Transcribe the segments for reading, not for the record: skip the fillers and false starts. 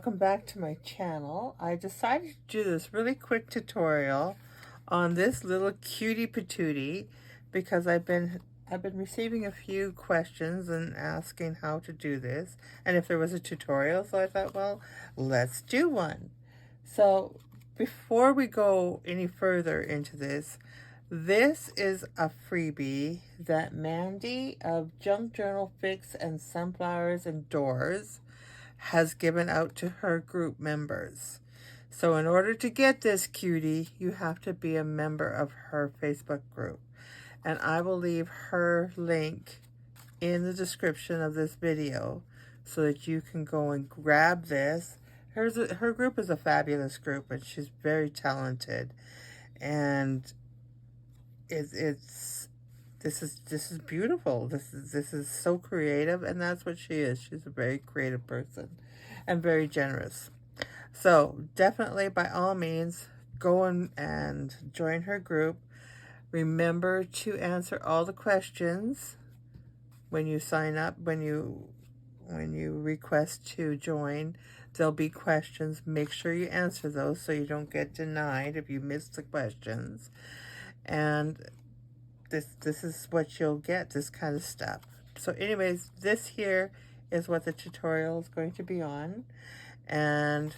welcome back to my channel. I decided to do this really quick tutorial on this little cutie patootie because I've been receiving a few questions and asking how to do this and if there was a tutorial, so I thought, well, let's do one. So before we go any further into this, this is a freebie that Mandy of Junk Journal Fix and Sunflowers and Doors has given out to her group members. So in order to get this cutie, you have to be a member of her Facebook group. And I will leave her link in the description of this video so that you can go and grab this. Her group is a fabulous group, and she's very talented. And this is beautiful. This is so creative, and that's what she is. She's a very creative person and very generous. So definitely, by all means, go and join her group. Remember to answer all the questions when you sign up. When you request to join, there'll be questions. Make sure you answer those so you don't get denied if you miss the questions. And this is what you'll get, this kind of stuff. So anyways, this here is what the tutorial is going to be on. And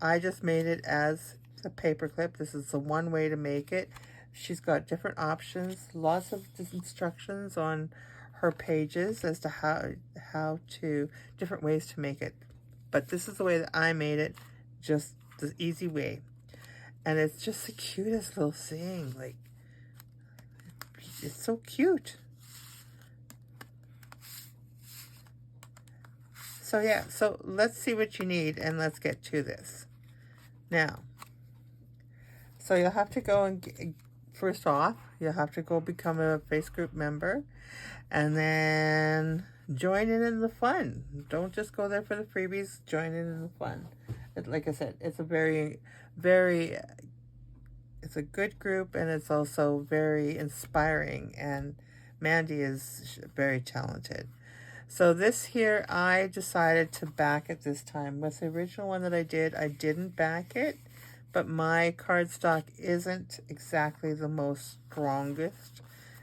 I just made it as a paperclip. This is the one way to make it. She's got different options, lots of instructions on her pages as to how to, different ways to make it. But this is the way that I made it, just the easy way. And it's just the cutest little thing. Like, it's so cute. So yeah, so let's see what you need and let's get to this. Now, so you'll have to go and, first off, you'll have to go become a Facebook group member and then join in the fun. Don't just go there for the freebies, join in the fun. Like I said, it's a very, very, it's a good group, and it's also very inspiring, and Mandy is very talented. So this here, I decided to back it this time. With the original one that I didn't back it, but my cardstock isn't exactly the most strongest.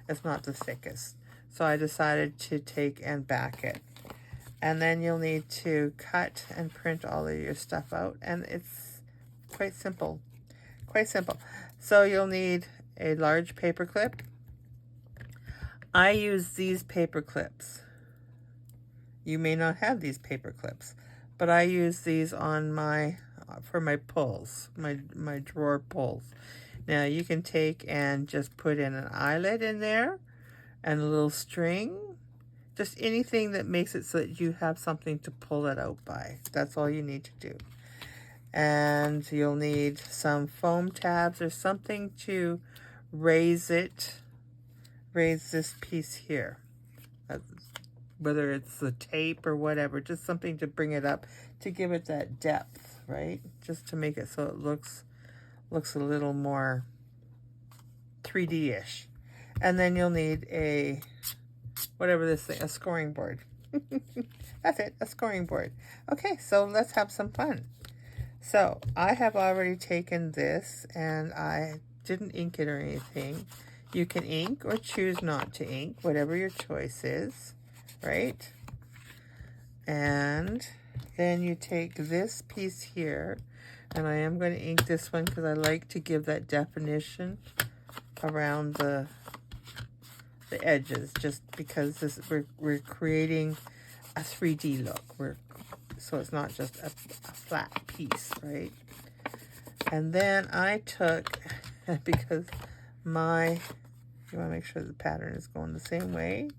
It's not the thickest. So I decided to take and back it. And then you'll need to cut and print all of your stuff out, and it's quite simple. Quite simple. So you'll need a large paper clip. I use these paper clips. You may not have these paper clips, but I use these on for my pulls, my drawer pulls. Now you can take and just put in an eyelet in there and a little string, just anything that makes it so that you have something to pull it out by. That's all you need to do. And you'll need some foam tabs or something to raise this piece here. Whether it's the tape or whatever, just something to bring it up, to give it that depth, right? Just to make it so it looks a little more 3D-ish. And then you'll need a, whatever this thing, a scoring board. That's it, a scoring board. Okay, so let's have some fun. So I have already taken this, and I didn't ink it or anything. You can ink or choose not to ink, whatever your choice is, right? And then you take this piece here, and I am going to ink this one because I like to give that definition around the edges, just because we're creating a 3D look. So it's not just a flat piece, right? And then I took, because you want to make sure the pattern is going the same way,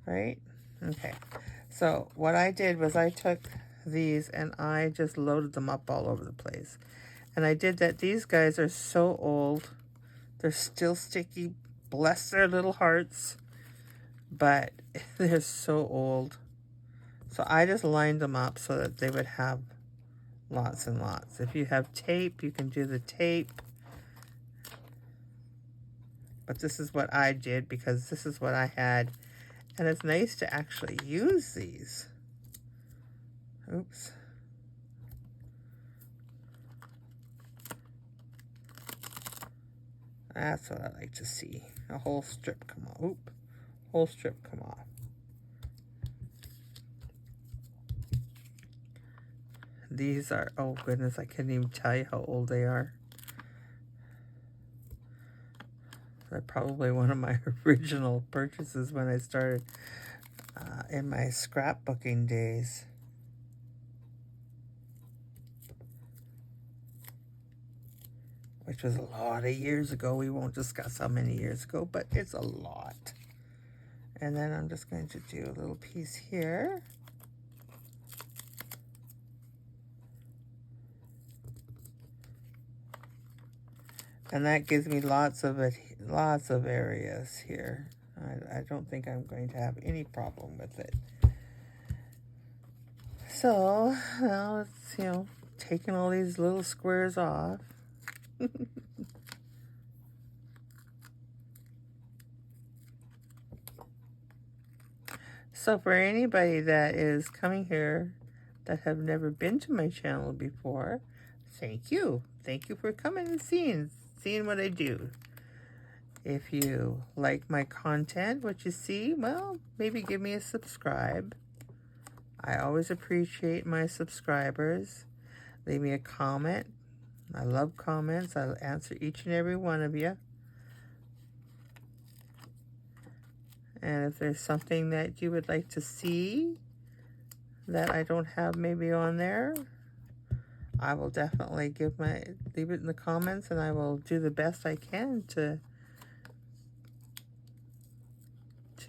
right? Okay. So what I did was I took these and I just loaded them up all over the place. And I did that. These guys are so old. They're still sticky. Bless their little hearts. But they're so old. So I just lined them up so that they would have lots and lots. If you have tape, you can do the tape. But this is what I did because this is what I had. And it's nice to actually use these. Oops. That's what I like to see. A whole strip come off. Oop. Whole strip come off. These are, oh goodness, I can't even tell you how old they are. They're probably one of my original purchases when I started in my scrapbooking days. Which was a lot of years ago. We won't discuss how many years ago, but it's a lot. And then I'm just going to do a little piece here. And that gives me lots of areas here. I don't think I'm going to have any problem with it. So now it's, taking all these little squares off. So for anybody that is coming here that have never been to my channel before, thank you. Thank you for coming and seeing what I do. If you like my content, what you see, well, maybe give me a subscribe. I always appreciate my subscribers. Leave me a comment. I love comments. I'll answer each and every one of you. And if there's something that you would like to see that I don't have maybe on there, I will definitely leave it in the comments, and I will do the best I can to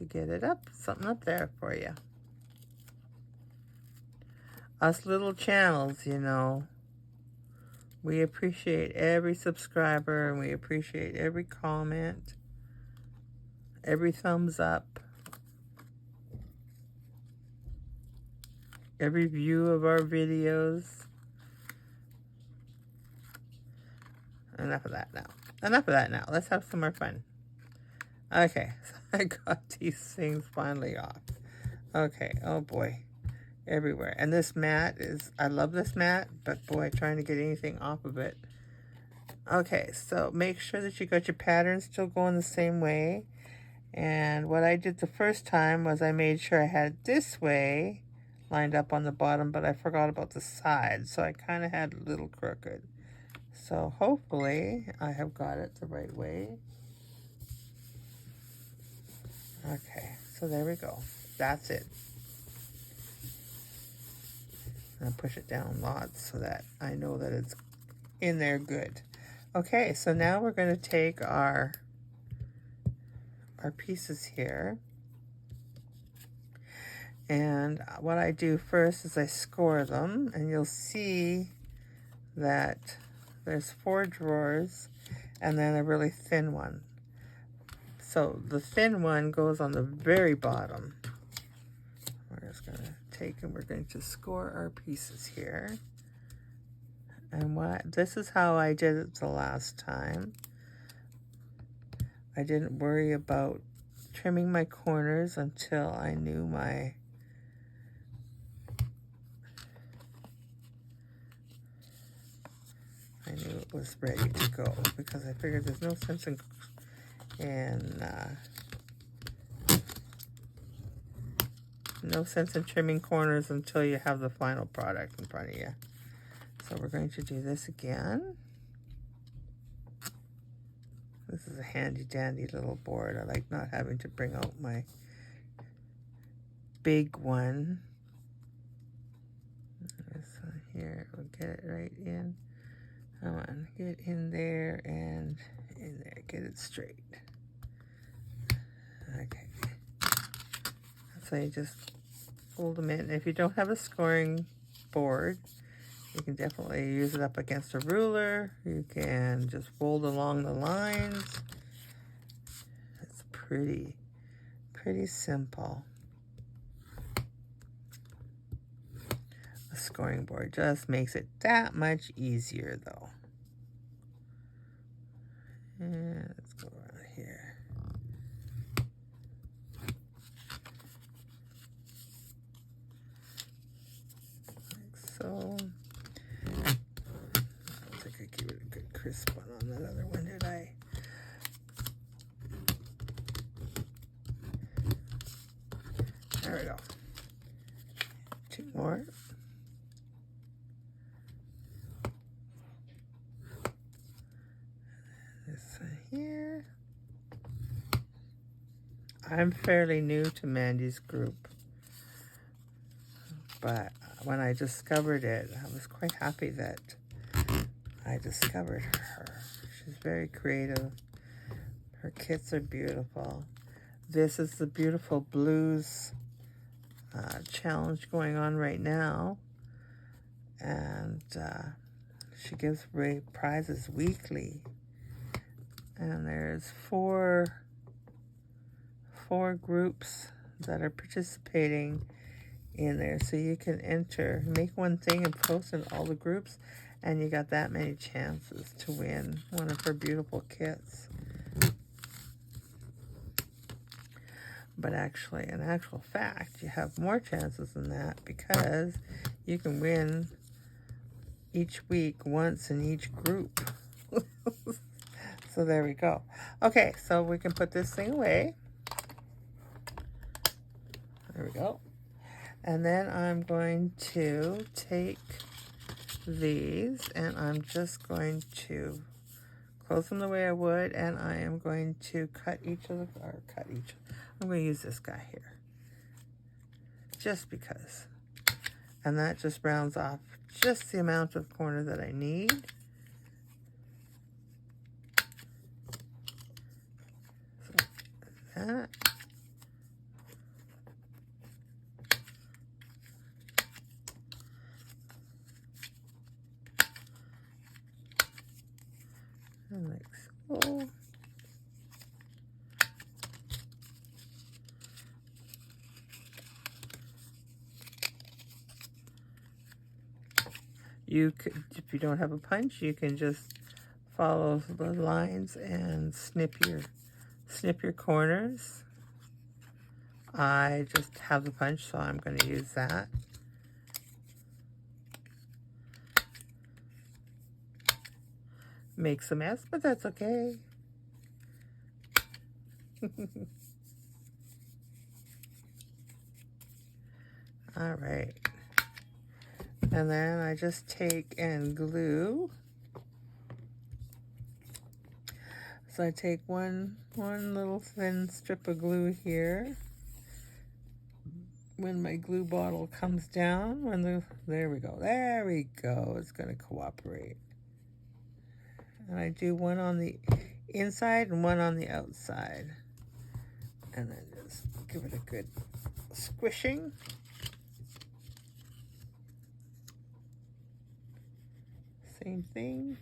get it up, something up there for you. Us little channels, we appreciate every subscriber, and we appreciate every comment, every thumbs up, every view of our videos. Enough of that now. Let's have some more fun. Okay, so I got these things finally off. Okay, oh boy, everywhere. And this mat I love this mat, but boy, trying to get anything off of it. Okay, so make sure that you got your pattern still going the same way. And what I did the first time was I made sure I had it this way lined up on the bottom, but I forgot about the side, so I kind of had a little crooked. So hopefully I have got it the right way. Okay, so there we go. That's it. I'll push it down lots so that I know that it's in there good. Okay, so now we're going to take our pieces here. And what I do first is I score them, and you'll see that there's 4 drawers and then a really thin one. So the thin one goes on the very bottom. We're just going to take and we're going to score our pieces here. And this is how I did it the last time. I didn't worry about trimming my corners until I knew it was ready to go, because I figured there's no sense in trimming corners until you have the final product in front of you. So we're going to do this again. This is a handy dandy little board. I like not having to bring out my big one. This one here, we'll get it right in. Come on, get in there and in there, get it straight. Okay. So you just fold them in. If you don't have a scoring board, you can definitely use it up against a ruler. You can just fold along the lines. It's pretty simple. A scoring board just makes it that much easier, though. And let's go around here. Like so. I don't think I gave it a good crisp one on that other one, did I? we go. 2 more. This one here. I'm fairly new to Mandy's group, but when I discovered it, I was quite happy that I discovered her. She's very creative. Her kits are beautiful. This is the beautiful blues challenge going on right now, and she gives away prizes weekly. And there's four groups that are participating in there, so you can enter, make one thing and post in all the groups, and you got that many chances to win one of her beautiful kits. But actually, in actual fact, you have more chances than that, because you can win each week once in each group. So there we go. Okay, so we can put this thing away. There we go. And then I'm going to take these, and I'm just going to close them the way I would, and I am going to cut each of the, I'm going to use this guy here, just because. And that just rounds off just the amount of corner that I need. So that. And like so. You could, if you don't have a punch, you can just follow the lines and snip your corners. I just have the punch, so I'm going to use that. Makes a mess, but that's okay. All right. And then I just take and glue. So I take one little thin strip of glue here. When my glue bottle comes down, there we go, it's going to cooperate. And I do one on the inside and one on the outside. And then just give it a good squishing. Same thing.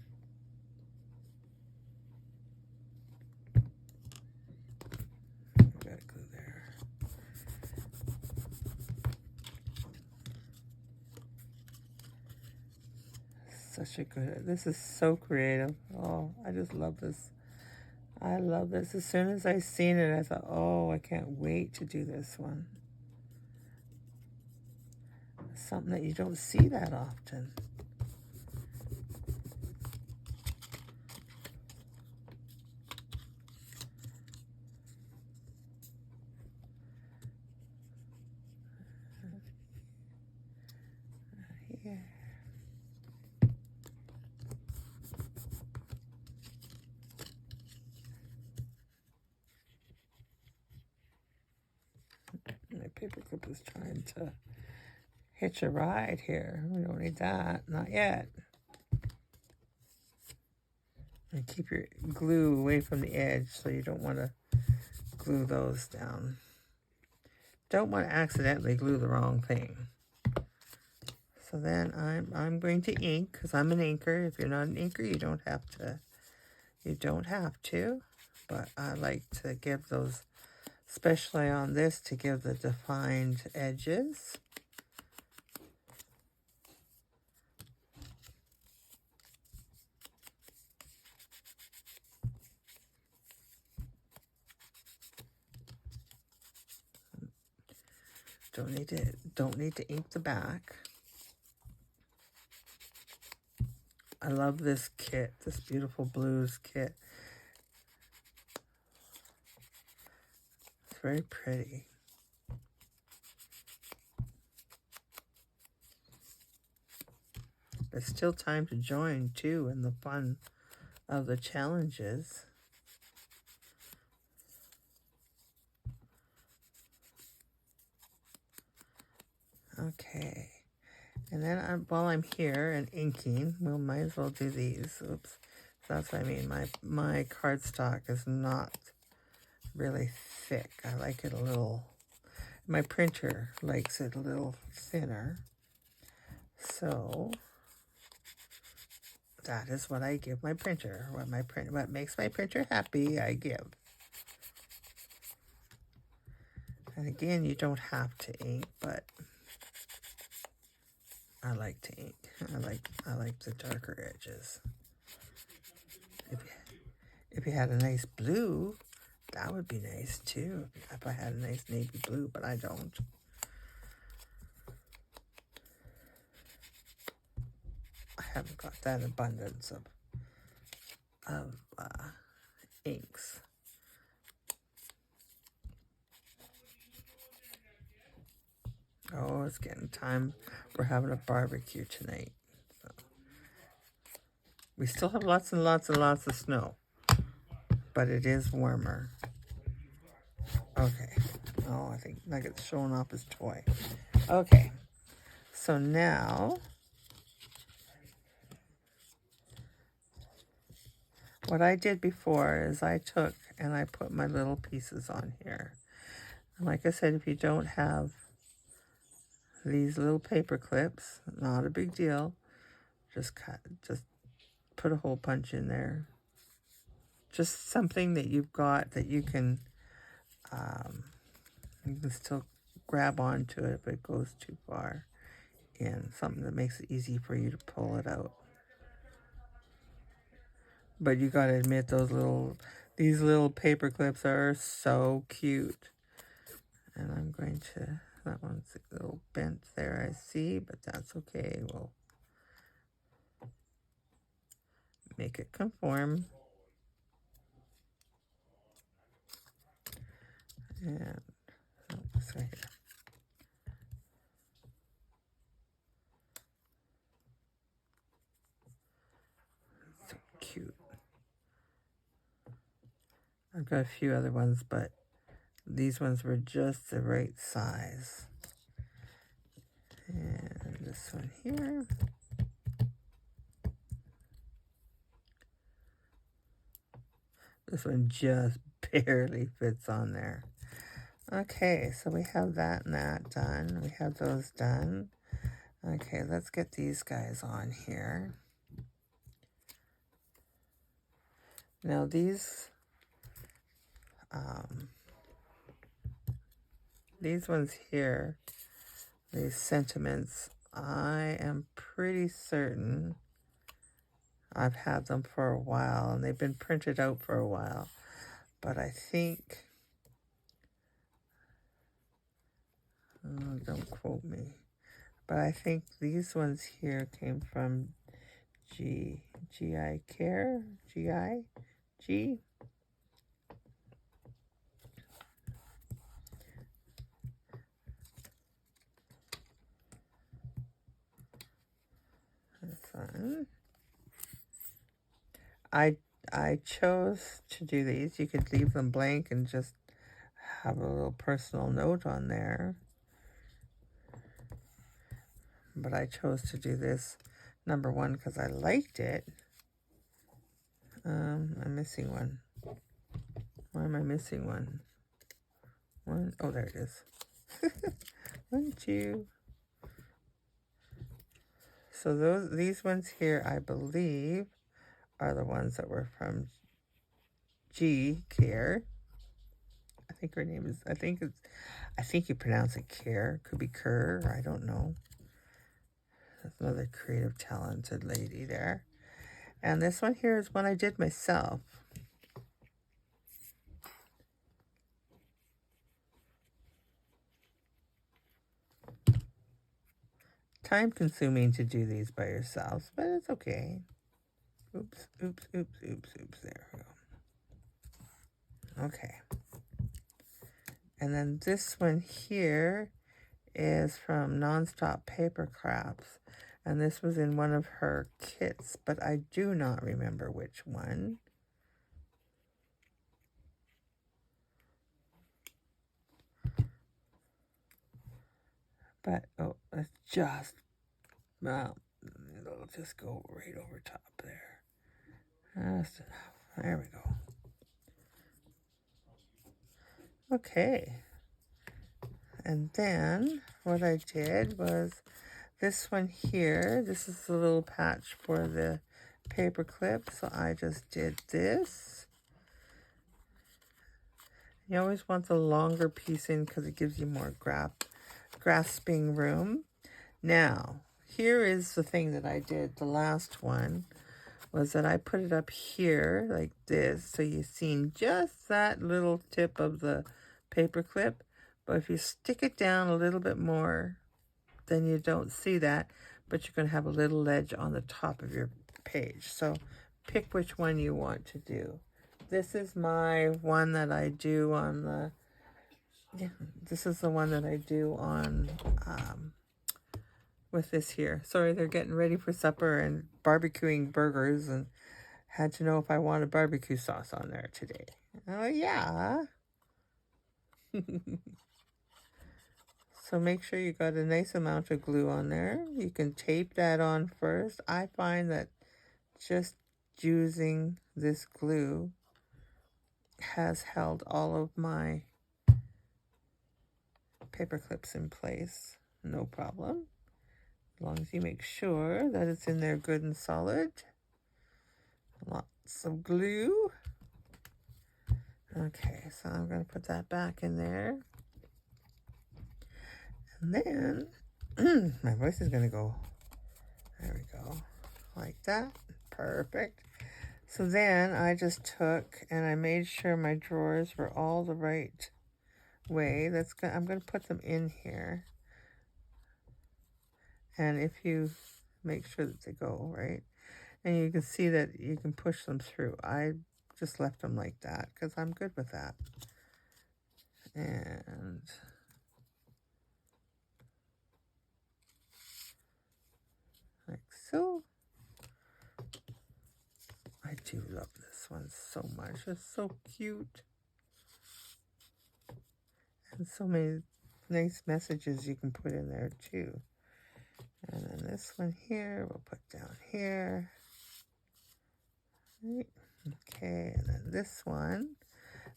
Got glue there. Such a good, this is so creative. Oh, I just love this. I love this. As soon as I seen it, I thought, oh, I can't wait to do this one. Something that you don't see that often. Yeah. My paperclip is trying to hitch a ride here. We don't need that. Not yet. And keep your glue away from the edge, so you don't want to glue those down. Don't want to accidentally glue the wrong thing. So then I'm going to ink, because I'm an inker. If you're not an inker, you don't have to. You don't have to. But I like to give those, especially on this, to give the defined edges. Don't need to ink the back. I love this kit, this beautiful blues kit. It's very pretty. There's still time to join, too, in the fun of the challenges. Okay. And then while I'm here and inking, we might as well do these. Oops. That's what I mean. My cardstock is not really thick. I like it a little... My printer likes it a little thinner. So that is what I give my printer. What makes my printer happy, I give. And again, you don't have to ink, but I like to ink. I like the darker edges. If you had a nice blue, that would be nice too. If I had a nice navy blue, but I don't. I haven't got that abundance of inks. Oh, it's getting time. We're having a barbecue tonight. So. We still have lots and lots and lots of snow, but it is warmer. Okay. Oh, I think Nugget's showing off his toy. Okay. So now, what I did before is I took and I put my little pieces on here. And like I said, if you don't have these little paper clips, not a big deal. Just put a hole punch in there. Just something that you've got that you can still grab onto it if it goes too far in. Something that makes it easy for you to pull it out. But you gotta admit, these little paper clips are so cute. And I'm going to, that one's a little bent there, I see, but that's okay. We'll make it conform. And this right here. So cute. I've got a few other ones, but these ones were just the right size. And this one here. This one just barely fits on there. Okay, so we have that and that done. We have those done. Okay, let's get these guys on here. Now these ones here, these sentiments, I am pretty certain I've had them for a while, and they've been printed out for a while. But I think, don't quote me, but I think these ones here came from GI Care, G. This one. I chose to do these. You could leave them blank and just have a little personal note on there. But I chose to do this, number one, because I liked it. I'm missing one. Why am I missing one? One, oh, there it is. 1, 2. So these ones here, I believe, are the ones that were from G Care. I think her name is, I think you pronounce it Care. Could be Kerr, I don't know. That's another creative, talented lady there. And this one here is one I did myself. Time consuming to do these by yourselves, but it's okay. Oops, oops, oops, oops, oops. There we go. Okay. And then this one here is from Nonstop Paper Crafts. And this was in one of her kits, but I do not remember which one. But, oh, it's just, well, it'll just go right over top there. That's enough. There we go. Okay. And then what I did was this one here. This is the little patch for the paper clip. So I just did this. You always want the longer piece in because it gives you more grasping room. Now, here is the thing that I did. The last one was that I put it up here like this. So you've seen just that little tip of the paper clip. But if you stick it down a little bit more, then you don't see that. But you're going to have a little ledge on the top of your page. So pick which one you want to do. This is my one that I do on the, this is the one that I do on, with this here. Sorry, they're getting ready for supper and barbecuing burgers and had to know if I wanted barbecue sauce on there today. Oh, yeah. So make sure you got a nice amount of glue on there. You can tape that on first. I find that just using this glue has held all of my paper clips in place. No problem. As long as you make sure that it's in there good and solid. Lots of glue. Okay, so I'm going to put that back in there. And then, my voice is going to go, there we go, like that. Perfect. So then I just took and I made sure my drawers were all the right way. I'm going to put them in here. And if you make sure that they go right, and you can see that you can push them through. I just left them like that because I'm good with that. And like so. I do love this one so much. It's so cute. And so many nice messages you can put in there too. And then this one here, we'll put down here. Right. Okay, and then this one.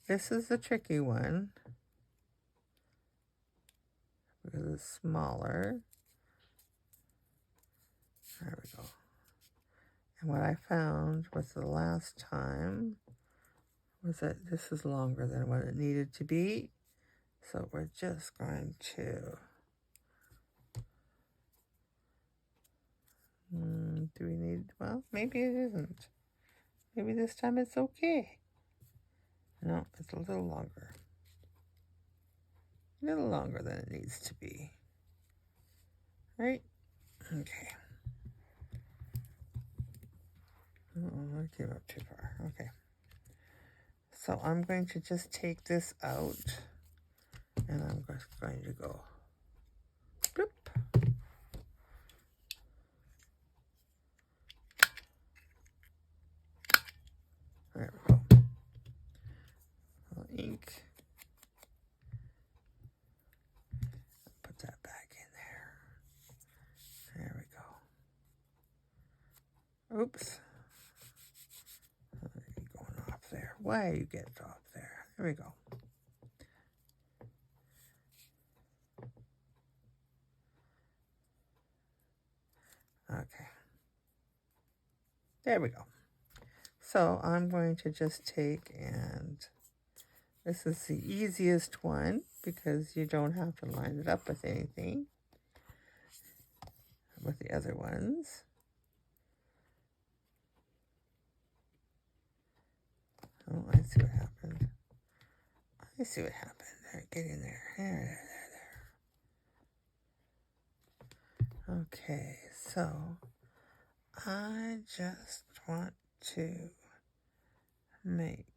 This is the tricky one. Because it's smaller. There we go. And what I found was the last time was that this is longer than what it needed to be. So we're just going to, do we need, well, maybe it isn't. Maybe this time it's okay. No, it's a little longer. A little longer than it needs to be. Right? Okay. Oh, I came up too far. Okay. So I'm going to just take this out. And I'm just going to go. Bloop. There we go. A little ink. Put that back in there. There we go. Oops. Going off there. Why you get it off there? There we go. Okay. There we go. So I'm going to just take, and this is the easiest one because you don't have to line it up with anything with the other ones. Oh, I see what happened. I see what happened. There, get in there. There. Okay, so I just want to make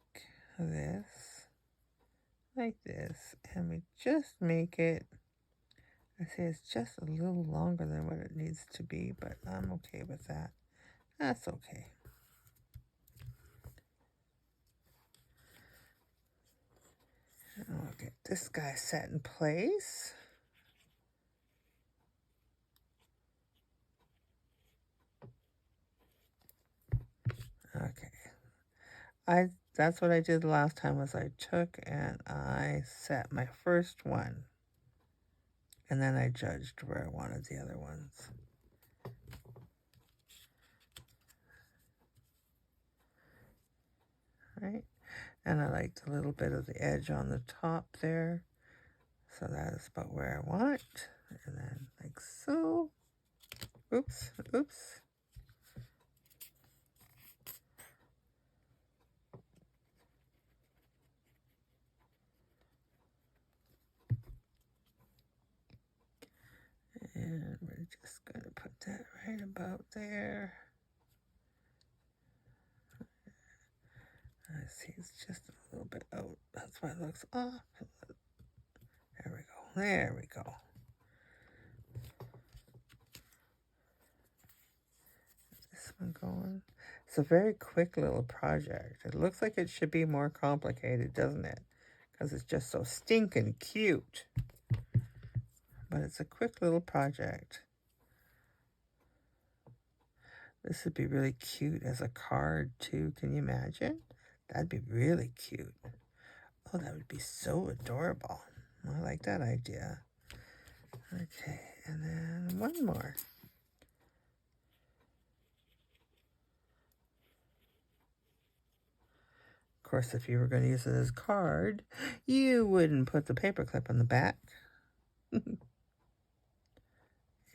this like this, and we just make it I see it's just a little longer than what it needs to be, but I'm okay with that. That's okay. I'll get this guy set in place. Okay. That's what I did last time was I took and I set my first one. And then I judged where I wanted the other ones. Right? And I liked a little bit of the edge on the top there. So that is about where I want. And then like so. Oops, oops. And we're just going to put that right about there. I see it's just a little bit out. That's why it looks off. There we go. There we go. This one going. It's a very quick little project. It looks like it should be more complicated, doesn't it? Because it's just so stinking cute. But it's a quick little project. This would be really cute as a card, too. Can you imagine? That'd be really cute. Oh, that would be so adorable. I like that idea. Okay, and then one more. Of course, if you were going to use it as a card, you wouldn't put the paperclip on the back. And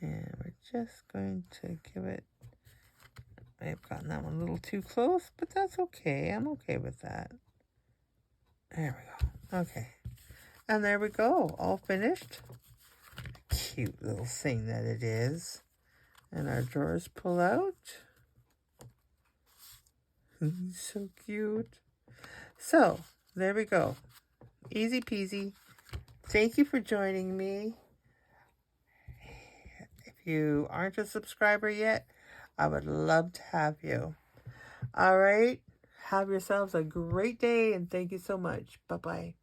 we're just going to give it... I've gotten that one a little too close, but that's okay. I'm okay with that. There we go. Okay. And there we go. All finished. Cute little thing that it is. And our drawers pull out. So cute. So, there we go. Easy peasy. Thank you for joining me. If you aren't a subscriber yet, I would love to have you. All right. Have yourselves a great day, and thank you so much. Bye-bye.